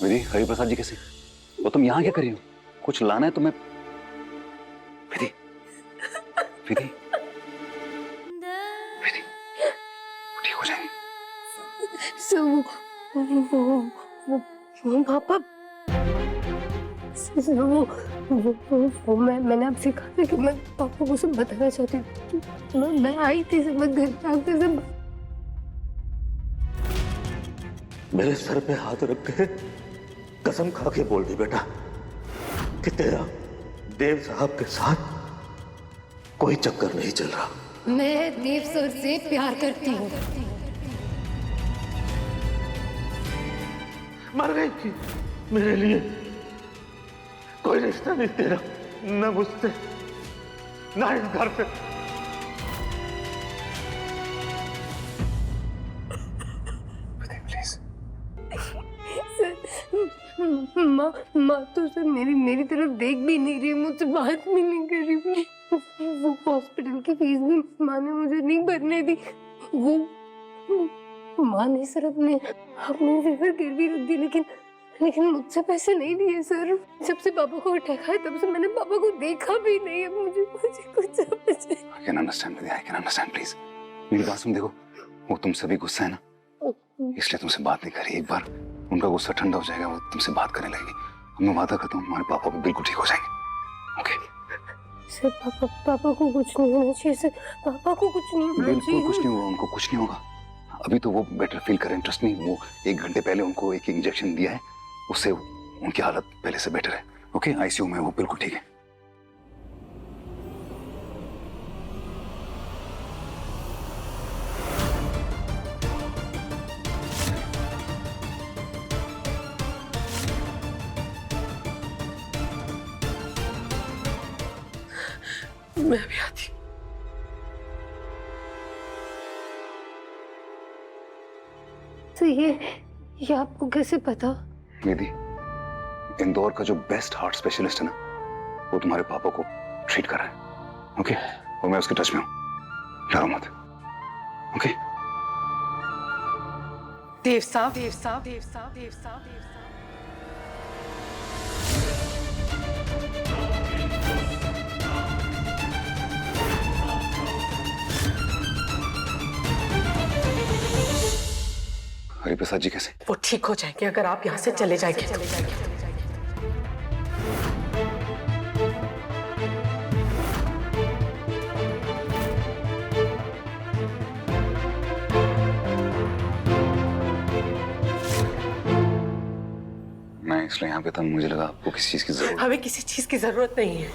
विधि, हरिप्रसाद जी कैसे? वो तुम यहाँ क्या कर रही हो? कुछ लाना है तुम्हें? विधि, विधि, विधि, ठीक हो जाएंगे। सर वो पापा, सर वो मैंने आपसे कहा था कि मैं पापा को सब बताना चाहती हूँ। मैं आई थी समझ घर पे आके सब। मेरे सर पे हाथ रख के कसम खा के बोल दी बेटा कि तेरा देव साहब के साथ कोई चक्कर नहीं चल रहा। मैं देव सर से प्यार करती हूँ। मर गई थी मेरे लिए, कोई रिश्ता नहीं तेरा, न मुझसे ना इस घर से। प्लीज। माँ तो सर मेरी तरफ देख भी नहीं रही, मुझसे बात भी नहीं कर रही। वो हॉस्पिटल की फीस भी माँ ने मुझे नहीं भरने दी। वो माँ ने सर अपने सिर गिरवी रख दी, लेकिन मुझसे पैसे नहीं दिए सर। जब से पापा को अटैक आया तब से मैंने पापा को देखा भी नहीं। अब मुझे कुछ समझ नहीं। I can understand, Vidhi, I can understand, please। मेरी बात सुन, देखो वो तुमसे भी गुस्सा है ना, इसलिए तुमसे बात नहीं करी। एक बार उनका गुस्सा ठंडा हो जाएगा, वो तुमसे बात करने लगेगी। मैं वादा करता हूँ हमारे पापा भी बिल्कुल ठीक हो जाएंगे। ओके सर पापा को कुछ नहीं होना चाहिए सर। पापा को कुछ नहीं होना चाहिए। बिल्कुल कुछ नहीं होगा, उनको कुछ नहीं होगा। अभी तो वो बेटर फील करें, ट्रस्ट मी। वो 1 घंटे पहले उनको एक इंजेक्शन दिया है, उससे उनकी हालत पहले से बेटर है। ओके, आईसीयू में वो बिल्कुल ठीक है। मैं भी आती। तो ये आपको कैसे पता? विधि, इंदौर का जो बेस्ट हार्ट स्पेशलिस्ट है ना, वो तुम्हारे पापा को ट्रीट कर रहा है। ओके, और मैं उसके टच में हूँ, डरो मत। ओके देव साहब, देव साहब, देव साहब, देव साहब, देव साहब। हरिप्रसाद जी कैसे? वो ठीक हो जाएंगे अगर आप यहाँ से चले जाएंगे। मैं इसलिए यहाँ पे था, मुझे लगा आपको किसी चीज की जरूरत। हमें किसी चीज की जरूरत नहीं है।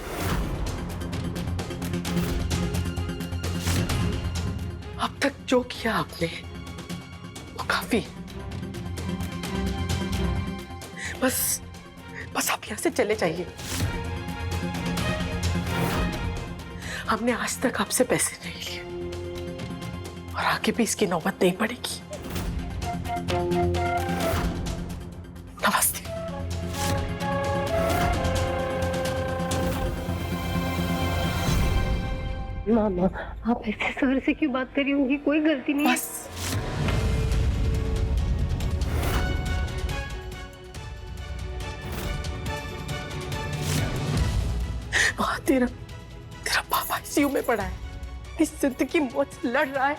अब तक जो किया आपने वो काफी। बस आप यहाँ से चले जाइए। हमने आज तक आपसे पैसे नहीं लिए और आगे भी इसकी नौबत नहीं पड़ेगी। नमस्ते। मामा, आप ऐसे सर से क्यों बात कर रही होंगी? कोई गलती नहीं है। बस वहां तेरा पापा आईसीयू में पड़ा है, इस जिंदगी मौत से लड़ रहा है,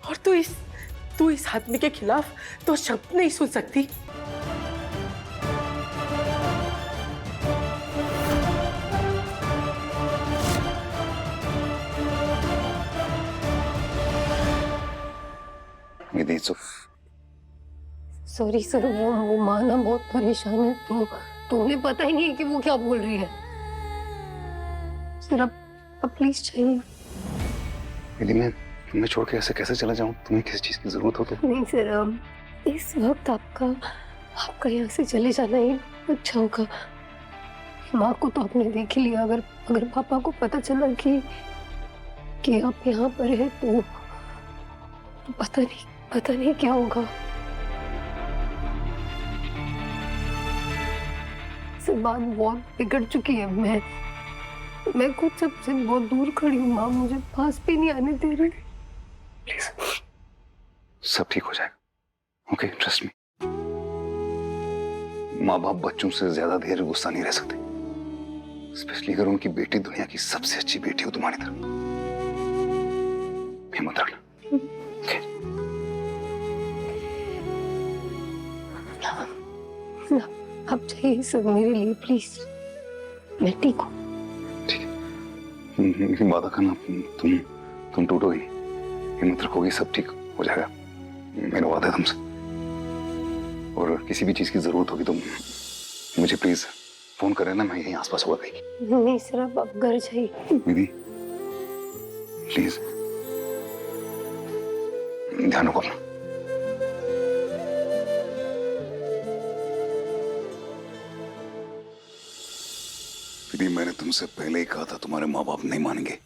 और तू इस आदमी के खिलाफ तो शब्द नहीं सुन सकती। विधि, सॉरी सर, वो माँ ना बहुत परेशान है, तो उन्हें पता ही नहीं है कि वो क्या बोल रही है। सर अब प्लीज चाहिए। विधि, मैं तुम्हें छोड़ के ऐसे कैसे चला जाऊं? तुम्हें किसी चीज की जरूरत हो तो? नहीं सर, इस वक्त आपका यहाँ से चले जाना ही अच्छा होगा। माँ को तो आपने देख ही लिया। अगर पापा को पता चला कि आप यहाँ पर है तो पता नहीं क्या होगा। से बात बहुत बिगड़ चुकी है। मैं खुद सबसे बहुत दूर खड़ी हूँ। माँ मुझे पास भी नहीं आने दे रही। प्लीज, सब ठीक हो जाएगा। Okay, trust me. माँ बाप बच्चों से ज्यादा देर गुस्सा नहीं रह सकते, स्पेशली अगर उनकी बेटी दुनिया की सबसे अच्छी बेटी हो तुम्हारी तरफ। हिम्मत रखना। Okay? ना, आप चाहिए सब मेरे लिए प्लीज, मैं ठीक हूँ। ठीक है, लेकिन वादा करना तुम टूटोगी, हिम्मत रखोगी, सब ठीक हो जाएगा, मेरा वादा है तुमसे। और किसी भी चीज की जरूरत होगी तो मुझे प्लीज फोन करें ना, मैं यहीं आसपास होगा कहीं। नहीं सर, आप घर जाइए। दीदी प्लीज ध्यान रखो अपना। दीदी मैंने तुमसे पहले ही कहा था तुम्हारे माँ बाप नहीं मानेंगे,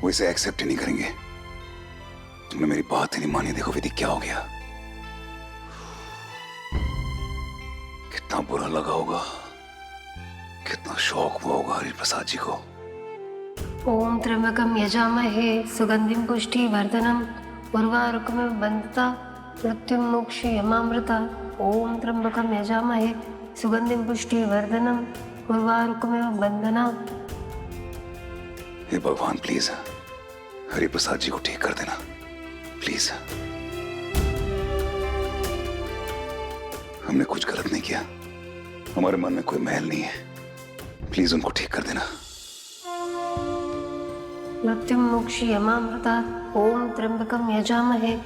वो इसे एक्सेप्ट ही नहीं करेंगे। तुमने मेरी बात ही नहीं मानी। देखो विधि क्या हो गया, कितना बुरा लगा होगा, कितना शौक हुआ होगा हरिप्रसाद जी को। ओम त्र्यंबकम यजामहे सुगंधिम पुष्टिवर्धनम उर्वारुकमिव बन्धता मृत्युर्मोक्षयमामृता। ओम त्र्यंबकम यजामहे सुगंधिम पुष्टिवर्धनम उर्वारुकमिव बन्धना। हे भगवान प्लीज हरिप्रसाद जी को ठीक कर देना प्लीज। हमने कुछ गलत नहीं किया, हमारे मन में कोई मैल नहीं है, प्लीज उनको ठीक कर देना। मृत्युर्मोक्षयमामृता। ओम त्र्यंबकम यजामहे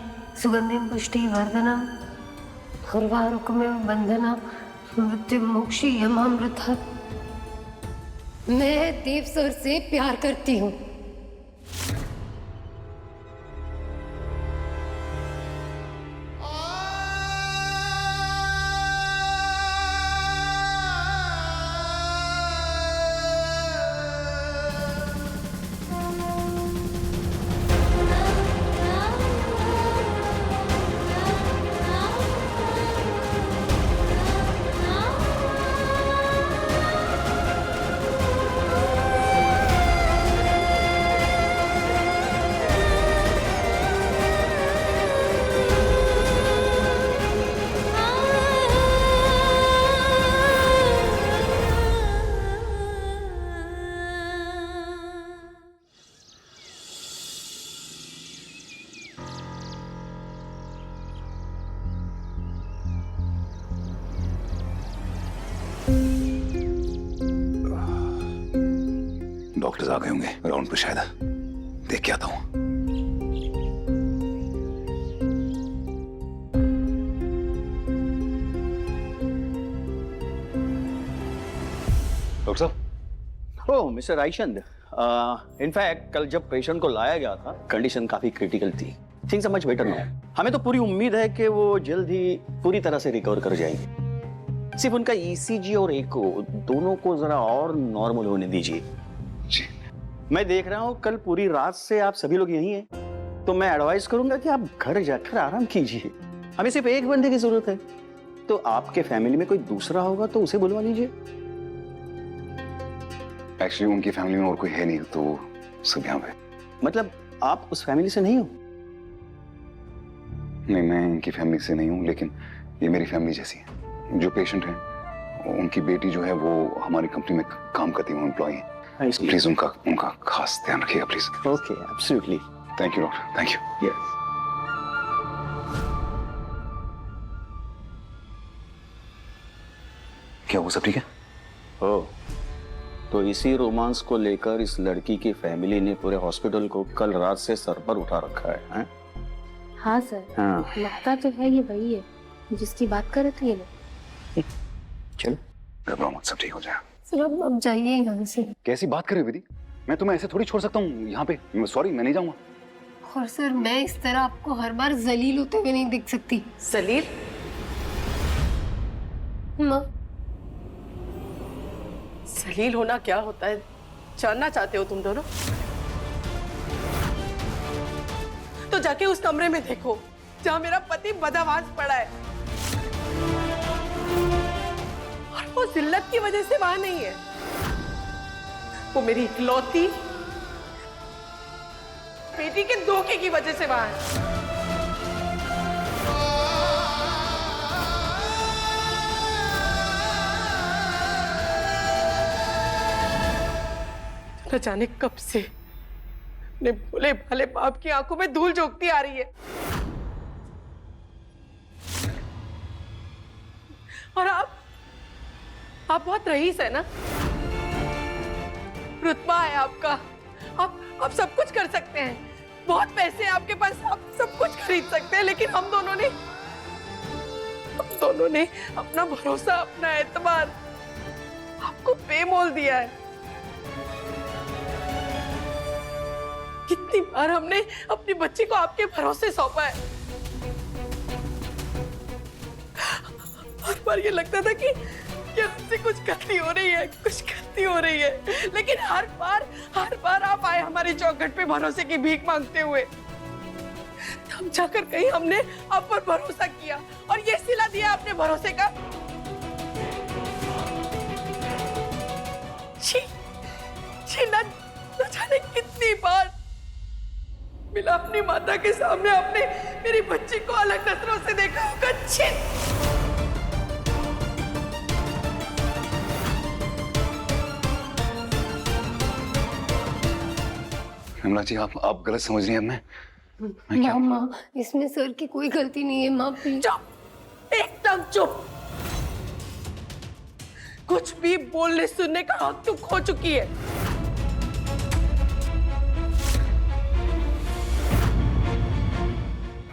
सुगंधिम पुष्टिवर्धनम उर्वारुकमिव बन्धना मृत्युर्मोक्षयमामृता। मैं देव सर से प्यार करती हूँ। डॉक्टर्स आ गए होंगे राउंड पे, शायद देख के आता हूं। डॉक्टर साहब। ओह मिस्टर रायचंद, इनफैक्ट कल जब पेशेंट को लाया गया था कंडीशन काफी क्रिटिकल थी। Things are much better now. हमें तो पूरी उम्मीद है कि वो जल्द ही पूरी तरह से रिकवर कर जाएंगे। सिर्फ उनका ईसीजी और एको दोनों को जरा और नॉर्मल होने दीजिए। जी मैं देख रहा हूँ कल पूरी रात से आप सभी लोग यहीं हैं, तो मैं एडवाइस करूंगा कि आप घर जाकर आराम कीजिए। हमें सिर्फ एक बंदे की जरूरत है, तो आपके फैमिली में कोई दूसरा होगा तो उसे बुलवा लीजिए। एक्चुअली उनकी फैमिली में और कोई है नहीं, तो सब यहाँ पे। मतलब आप उस फैमिली से नहीं हो? नहीं, मैं इनकी फैमिली से नहीं हूँ, लेकिन ये मेरी फैमिली जैसी है। जो पेशेंट है उनकी बेटी जो है वो हमारी कंपनी में काम करती है, एम्प्लॉय है। प्लीज उनका खास ध्यान रखिएगा please. Okay, absolutely. Thank you doctor, thank you. Yes. क्या वो सब ठीक है? ओह, तो इसी रोमांस को लेकर इस लड़की की फैमिली ने पूरे हॉस्पिटल को कल रात से सर पर उठा रखा है, हैं? हाँ सर, हाँ। लगता तो है ये वही है जिसकी बात कर रहे थे ये लोग। चलो घबराओ मत, सब ठीक हो जाएगा। सर अब जाइए यहाँ से। कैसी बात कर रहे हो विधि? मैं तुम्हें ऐसे थोड़ी छोड़ सकता हूँ यहाँ पे। सॉरी, मैं नहीं जाऊंगा। और सर मैं इस तरह आपको हर बार जलील होते हुए नहीं देख सकती। सलील, माँ, सलील होना क्या होता है जानना चाहते हो तुम दोनों? तो जाके उस कमरे में देखो जहां मेरा पति बदहवास पड़ा है, और वो जिल्लत की वजह से वहां नहीं है, वो मेरी इकलौती बेटी के धोखे की वजह से वहां है। न जाने कब से अपने भोले भाले बाप की आंखों में धूल झोंकती आ रही है। और आप बहुत रईस है ना, रुतबा है आपका, आप सब कुछ कर सकते हैं, बहुत पैसे हैं आपके पास, आप सब कुछ खरीद सकते हैं, लेकिन हम दोनों ने अपना भरोसा, अपना एतबार आपको बेमोल दिया है। कितनी बार हमने अपनी बच्ची को आपके भरोसे सौंपा है। हर बार ये लगता था कि हमसे कुछ गलती हो रही है, लेकिन हर बार आप आए हमारी चौखट पे भरोसे की भीख मांगते हुए। तब जाकर कहीं हमने आप पर भरोसा किया और ये सिला दिया अपने भरोसे का। न जाने कितनी बार मिला अपनी माता के सामने आपने मेरी बच्ची को अलग नजरों से देखा होगा। विमला जी, आप गलत समझ रही हैं। मैं क्या? माँ, इसमें सर की कोई गलती नहीं है माँ, प्लीज। चुप, एकदम चुप। कुछ भी बोलने सुनने का हक तू खो चुकी है।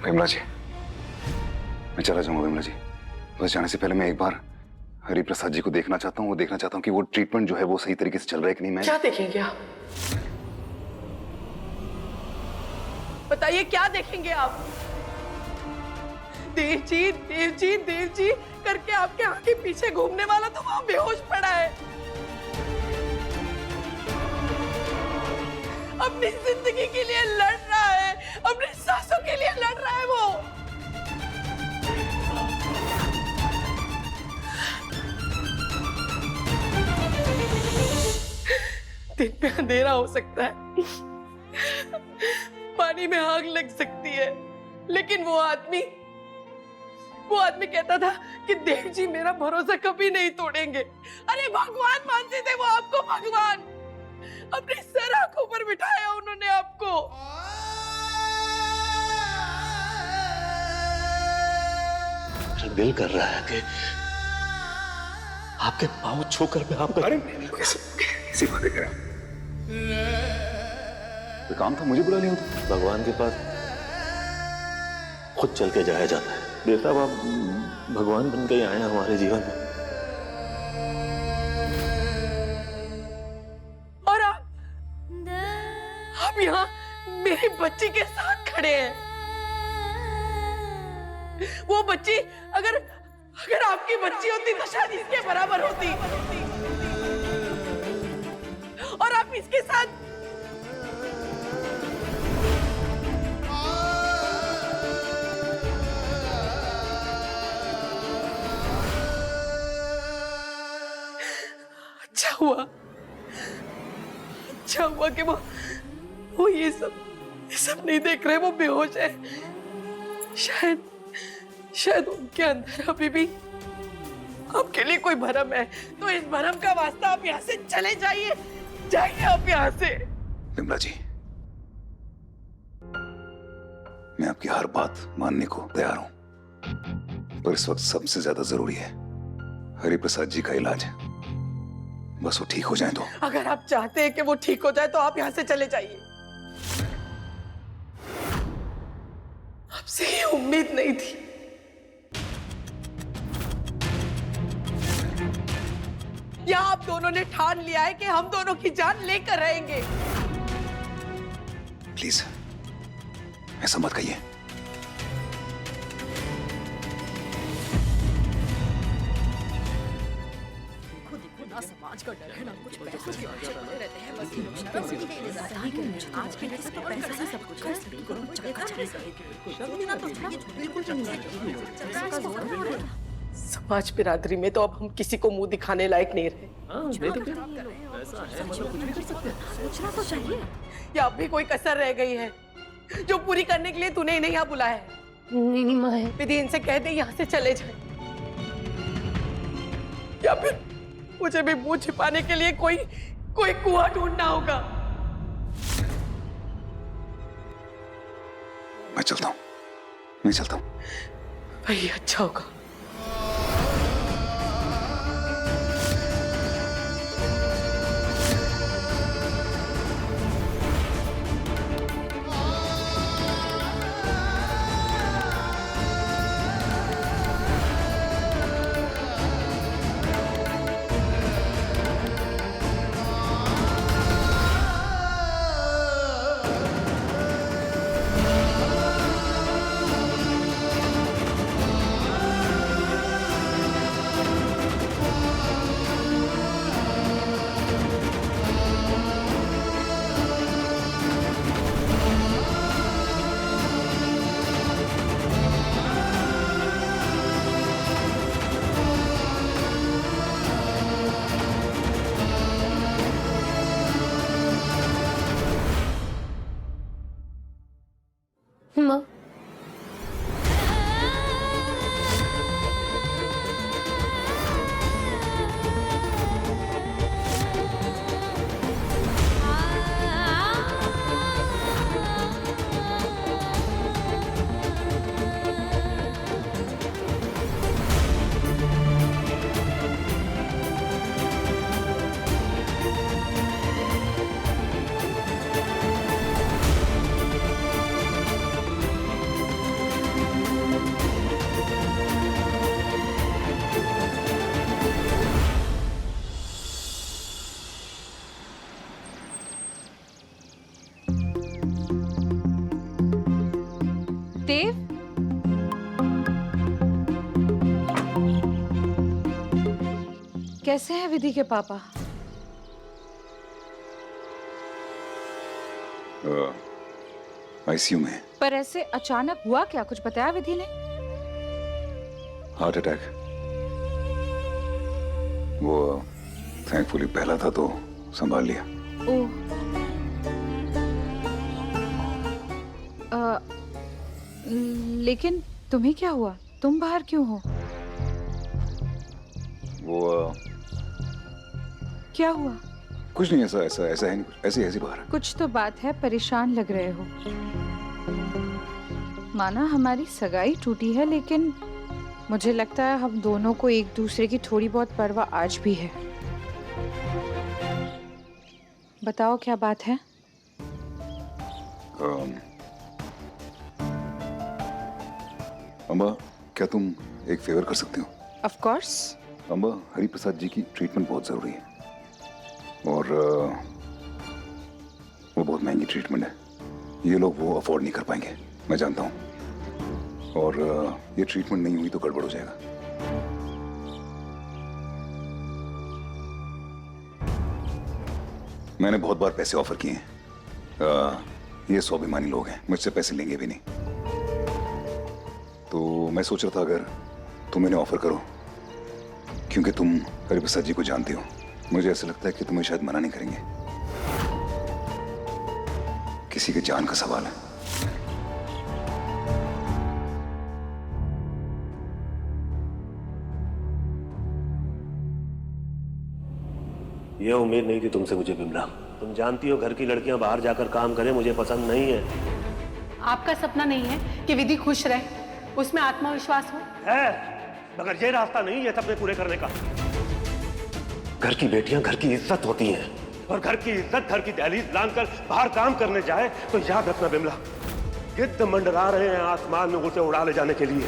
विमला जी, मैं चला जाऊंगा। विमला जी, बस जाने से पहले मैं एक बार हरि प्रसाद जी को देखना चाहता हूँ। वो देखना चाहता हूँ कि वो ट्रीटमेंट जो है वो सही तरीके से चल रहा है कि नहीं। मैं क्या देखेंगे आप? बताइए, क्या देखेंगे आप? देव जी करके आपके आगे पीछे घूमने वाला तो वहां बेहोश पड़ा है। अपनी जिंदगी के लिए लड़ रहा है, अपने सांसों के लिए लड़ रहा है वो। दिन में अंधेरा हो सकता है, पानी में आग लग सकती है, लेकिन वो आदमी कहता था कि देव जी मेरा भरोसा कभी नहीं तोड़ेंगे। अरे भगवान मानते थे वो आपको, भगवान। अपने सर आंखों पर बिठाया उन्होंने आपको। दिल कर रहा है कि आपके पांव छूकर मैं आपका। अरे कैसी बातें करें? कोई काम था, मुझे बुला लिया होता। भगवान के पास खुद चल के जाया जाता है। देव साहब, आप भगवान बन के आए हैं हमारे जीवन में। और आप यहाँ मेरी बच्ची के साथ खड़े हैं। वो बच्ची अगर आपकी बच्ची होती तो शायद इसके बराबर होती, और आप इसके साथ अच्छा हुआ कि वो ये सब नहीं देख रहे, वो बेहोश है। शायद उनके अंदर अभी भी आपके लिए कोई भरम है, तो इस भरम का वास्ता आप यहाँ से चले जाइए आप यहाँ से। विमला जी, मैं आपकी हर बात मानने को तैयार हूं, पर इस वक्त सबसे ज्यादा जरूरी है हरि प्रसाद जी का इलाज। बस वो ठीक हो जाए तो। अगर आप चाहते हैं कि वो ठीक हो जाए तो आप यहाँ से चले जाइए। आपसे ये उम्मीद नहीं थी। या आप दोनों ने ठान लिया है कि हम दोनों की जान लेकर रहेंगे। प्लीज ऐसा मत कहिए। समाज का डर है ना, कुछ पैसों के पीछे पड़े रहते हैं, बस ये लोग आज के लिए तो पैसा से सब कुछ है। समाज बिरादरी में तो अब हम किसी को मुंह दिखाने लायक नहीं रहे। सोचना तो चाहिए। या अब भी कोई कसर रह गई है जो पूरी करने के लिए तूने इन्हें यहाँ बुलाया है? नहीं माँ, विधि इनसे कह दे यहाँ से चले जाए, या फिर मुझे भी मुंह छिपाने के लिए कोई कुआं ढूंढना होगा। मैं चलता हूँ, मैं चलता हूँ। वही अच्छा होगा। माँ, देव, कैसे हैं विधि के पापा? आईसीयू में है। पर ऐसे अचानक हुआ क्या? कुछ बताया विधि ने? Heart attack. वो थैंकफुली पहला था तो संभाल लिया। ओह, लेकिन तुम्हें क्या हुआ? तुम बाहर क्यों हो? वो क्या हुआ? कुछ नहीं, ऐसा ऐसा ऐसा है नहीं, कुछ ऐसी ऐसी बाहर है। कुछ तो बात है, परेशान लग रहे हो। माना हमारी सगाई टूटी है, लेकिन मुझे लगता है हम दोनों को एक दूसरे की थोड़ी बहुत परवाह आज भी है। बताओ क्या बात है? अम्बा, क्या तुम एक फेवर कर सकते हो? Of course. अम्बा, हरि प्रसाद जी की ट्रीटमेंट बहुत जरूरी है और वो बहुत महंगी ट्रीटमेंट है। ये लोग वो अफोर्ड नहीं कर पाएंगे, मैं जानता हूँ। और ये ट्रीटमेंट नहीं हुई तो गड़बड़ हो जाएगा। मैंने बहुत बार पैसे ऑफर किए हैं। ये स्वाभिमानी लोग हैं, मुझसे पैसे लेंगे भी नहीं। तो मैं सोच रहा था अगर तुम इन्हें ऑफर करो, क्योंकि तुम हरि प्रसाद जी को जानती हो, मुझे ऐसा लगता है कि तुम्हें शायद मना नहीं करेंगे। किसी के जान का सवाल है। ये उम्मीद नहीं थी तुमसे मुझे बिमला। तुम जानती हो घर की लड़कियां बाहर जाकर काम करें, मुझे पसंद नहीं है। आपका सपना नहीं है कि विधि खुश रहे, उसमें आत्मविश्वास हो? है, मगर ये रास्ता नहीं है सपने पूरे करने का। घर की बेटियां घर की इज्जत होती हैं, और घर की इज्जत घर की दहलीज लांघकर बाहर काम करने जाए तो याद रखना बिमला, गिद्ध मंडरा रहे हैं आसमान में उसे उड़ा ले जाने के लिए।